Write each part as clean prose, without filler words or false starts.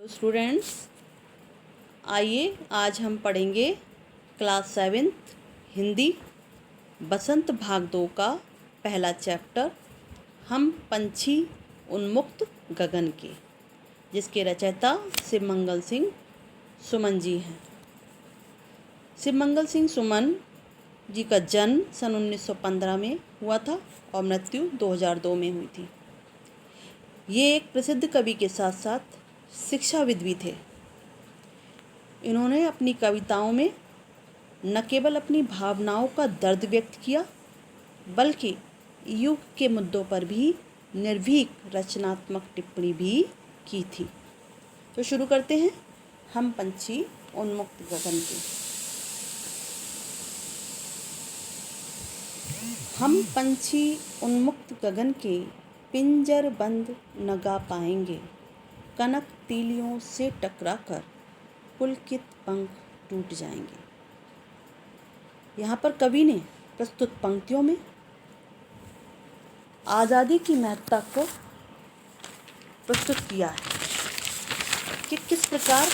Students, आइए आज हम पढ़ेंगे क्लास 7th हिंदी बसंत भाग 2 का पहला चैप्टर हम पंछी उन्मुक्त गगन के, जिसके रचयिता शिवमंगल सिंह सुमन जी हैं। शिवमंगल सिंह सुमन जी का जन्म सन 1915 में हुआ था और मृत्यु 2002 में हुई थी। ये एक प्रसिद्ध कवि के साथ साथ शिक्षाविद भी थे। इन्होंने अपनी कविताओं में न केवल अपनी भावनाओं का दर्द व्यक्त किया, बल्कि युग के मुद्दों पर भी निर्भीक रचनात्मक टिप्पणी भी की थी। तो शुरू करते हैं हम पंछी उन्मुक्त गगन के। हम पंछी उन्मुक्त गगन के, पिंजर बंद न गा पाएंगे, कनक तीलियों से टकराकर पुलकित पंख टूट जाएंगे। यहाँ पर कवि ने प्रस्तुत पंक्तियों में आज़ादी की महत्ता को प्रस्तुत किया है कि किस प्रकार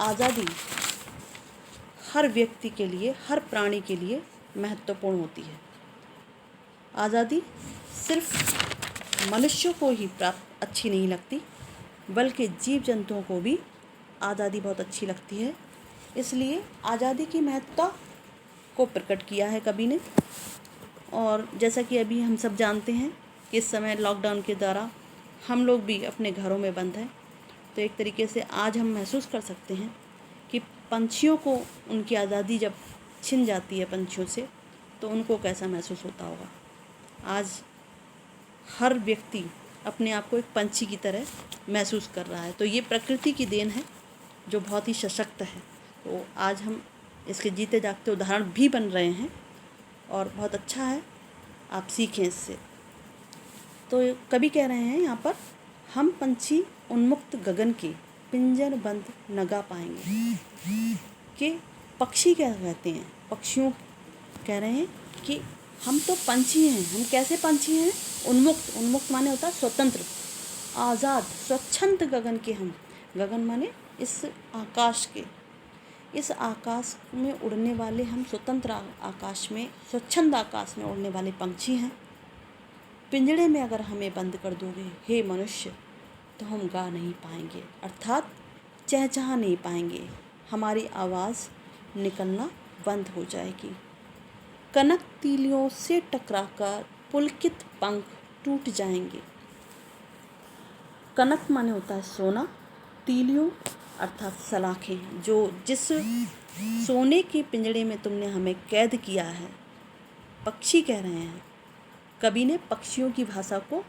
आज़ादी हर व्यक्ति के लिए, हर प्राणी के लिए महत्वपूर्ण होती है। आज़ादी सिर्फ मनुष्यों को ही प्राप्त अच्छी नहीं लगती, बल्कि जीव जंतुओं को भी आज़ादी बहुत अच्छी लगती है। इसलिए आज़ादी की महत्ता को प्रकट किया है कवि ने। और जैसा कि अभी हम सब जानते हैं कि इस समय लॉकडाउन के द्वारा हम लोग भी अपने घरों में बंद हैं, तो एक तरीके से आज हम महसूस कर सकते हैं कि पंछियों को उनकी आज़ादी जब छिन जाती है पंछियों से, तो उनको कैसा महसूस होता होगा। आज हर व्यक्ति अपने आप को एक पंछी की तरह महसूस कर रहा है। तो ये प्रकृति की देन है जो बहुत ही सशक्त है। तो आज हम इसके जीते जागते उदाहरण भी बन रहे हैं और बहुत अच्छा है, आप सीखें इससे। तो कवि कह रहे हैं यहाँ पर, हम पंछी उन्मुक्त गगन के, पिंजर बंद न गा पाएंगे। कि पक्षी क्या कहते हैं, पक्षियों कह रहे हैं कि हम तो पंछी हैं। हम कैसे पंछी हैं? उन्मुक्त। उन्मुक्त माने होता है स्वतंत्र, आज़ाद, स्वच्छंद गगन के। हम गगन माने इस आकाश के, इस आकाश में उड़ने वाले हम स्वतंत्र आकाश में, स्वच्छंद आकाश में उड़ने वाले पंछी हैं। पिंजड़े में अगर हमें बंद कर दोगे हे मनुष्य, तो हम गा नहीं पाएंगे, अर्थात चहचहा नहीं पाएंगे, हमारी आवाज़ निकलना बंद हो जाएगी। कनक तीलियों से टकराकर पुलकित पंख टूट जाएंगे। कनक माने होता है सोना, तीलियों अर्थात सलाखें, जो जिस सोने के पिंजड़े में तुमने हमें कैद किया है। पक्षी कह रहे हैं, कवि ने पक्षियों की भाषा को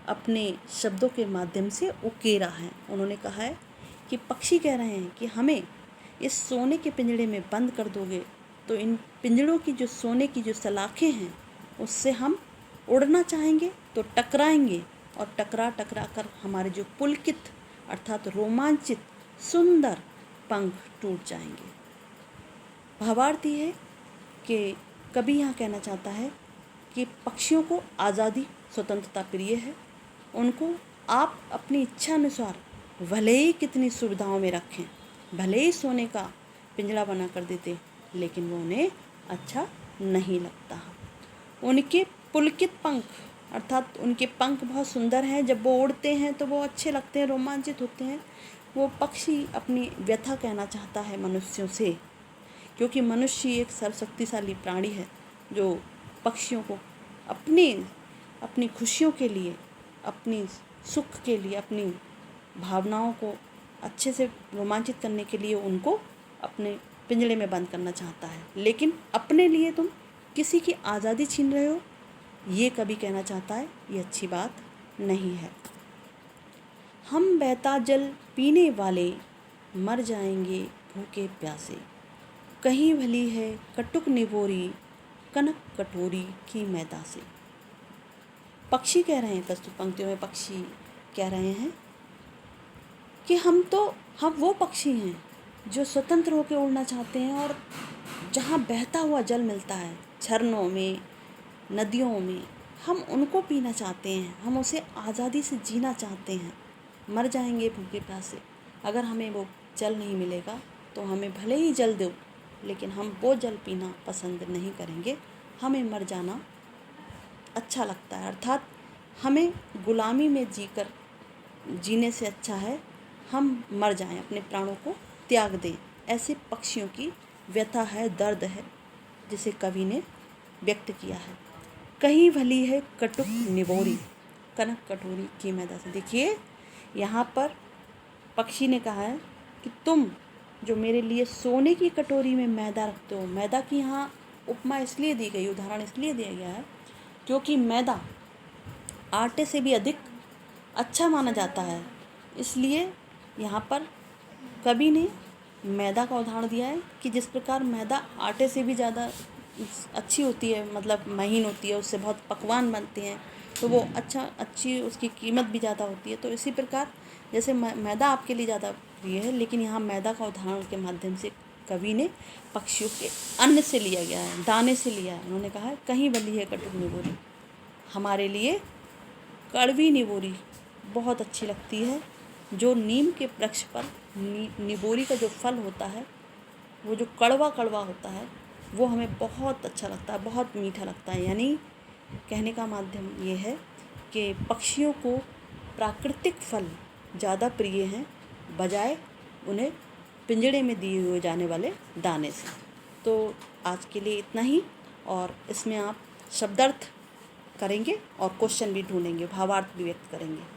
अपने शब्दों के माध्यम से उकेरा है। उन्होंने कहा है कि पक्षी कह रहे हैं कि हमें इस सोने के पिंजड़े में बंद कर दोगे, तो इन पिंजड़ों की जो सोने की जो सलाखें हैं, उससे हम उड़ना चाहेंगे तो टकराएंगे, और टकरा कर हमारे जो पुलकित अर्थात रोमांचित सुंदर पंख टूट जाएंगे। भावार्थ ये है कि कवि यहाँ कहना चाहता है कि पक्षियों को आज़ादी, स्वतंत्रता प्रिय है। उनको आप अपनी इच्छा अनुसार भले ही कितनी सुविधाओं में रखें, भले ही सोने का पिंजड़ा बना कर देते, लेकिन वो उन्हें अच्छा नहीं लगता। उनके पुलकित पंख अर्थात उनके पंख बहुत सुंदर हैं। जब वो उड़ते हैं तो वो अच्छे लगते हैं, रोमांचित होते हैं। वो पक्षी अपनी व्यथा कहना चाहता है मनुष्यों से, क्योंकि मनुष्य एक सर्वशक्तिशाली प्राणी है जो पक्षियों को अपनी खुशियों के लिए, अपनी सुख के लिए, अपनी भावनाओं को अच्छे से रोमांचित करने के लिए उनको अपने पिंजड़े में बंद करना चाहता है। लेकिन अपने लिए तुम किसी की आज़ादी छीन रहे हो, ये कभी कहना चाहता है, ये अच्छी बात नहीं है। हम बहता जल पीने वाले, मर जाएंगे भूखे प्यासे, कहीं भली है कटुक निबोरी, कनक कटोरी की मैदा से। पक्षी कह रहे हैं, प्रस्तुत पंक्तियों में पक्षी कह रहे हैं कि हम वो पक्षी हैं जो स्वतंत्र होकर उड़ना चाहते हैं, और जहाँ बहता हुआ जल मिलता है, झरनों में, नदियों में, हम उनको पीना चाहते हैं, हम उसे आज़ादी से जीना चाहते हैं। मर जाएंगे भूखे प्यासे, अगर हमें वो जल नहीं मिलेगा तो हमें भले ही जल दो, लेकिन हम वो जल पीना पसंद नहीं करेंगे। हमें मर जाना अच्छा लगता है, अर्थात हमें गुलामी में जीने से अच्छा है हम मर जाएं, अपने प्राणों को त्याग दें। ऐसे पक्षियों की व्यथा है, दर्द है, जिसे कवि ने व्यक्त किया है। कहीं भली है कटुक निबोरी, कनक कटोरी की मैदा से। देखिए यहाँ पर पक्षी ने कहा है कि तुम जो मेरे लिए सोने की कटोरी में मैदा रखते हो, मैदा की यहाँ उपमा इसलिए दी गई, उदाहरण इसलिए दिया गया है क्योंकि मैदा आटे से भी अधिक अच्छा माना जाता है। इसलिए यहाँ पर कवि ने मैदा का उदाहरण दिया है कि जिस प्रकार मैदा आटे से भी ज़्यादा अच्छी होती है, मतलब महीन होती है, उससे बहुत पकवान बनते हैं, तो वो अच्छी उसकी कीमत भी ज़्यादा होती है। तो इसी प्रकार जैसे मैदा आपके लिए ज़्यादा प्रिय है, लेकिन यहाँ मैदा का उदाहरण के माध्यम से कवि ने पक्षियों के अन्न से लिया गया है, दाने से लिया है। उन्होंने कहा है कहीं भली है कटुक निबोरी, हमारे लिए कड़वी निबोरी बहुत अच्छी लगती है। जो नीम के वृक्ष पर निबोरी का जो फल होता है, वो जो कड़वा कड़वा होता है, वो हमें बहुत अच्छा लगता है, बहुत मीठा लगता है। यानी कहने का माध्यम ये है कि पक्षियों को प्राकृतिक फल ज़्यादा प्रिय हैं बजाय उन्हें पिंजड़े में दिए हुए जाने वाले दाने से। तो आज के लिए इतना ही, और इसमें आप शब्दार्थ करेंगे और क्वेश्चन भी ढूंढेंगे, भावार्थ भी व्यक्त करेंगे।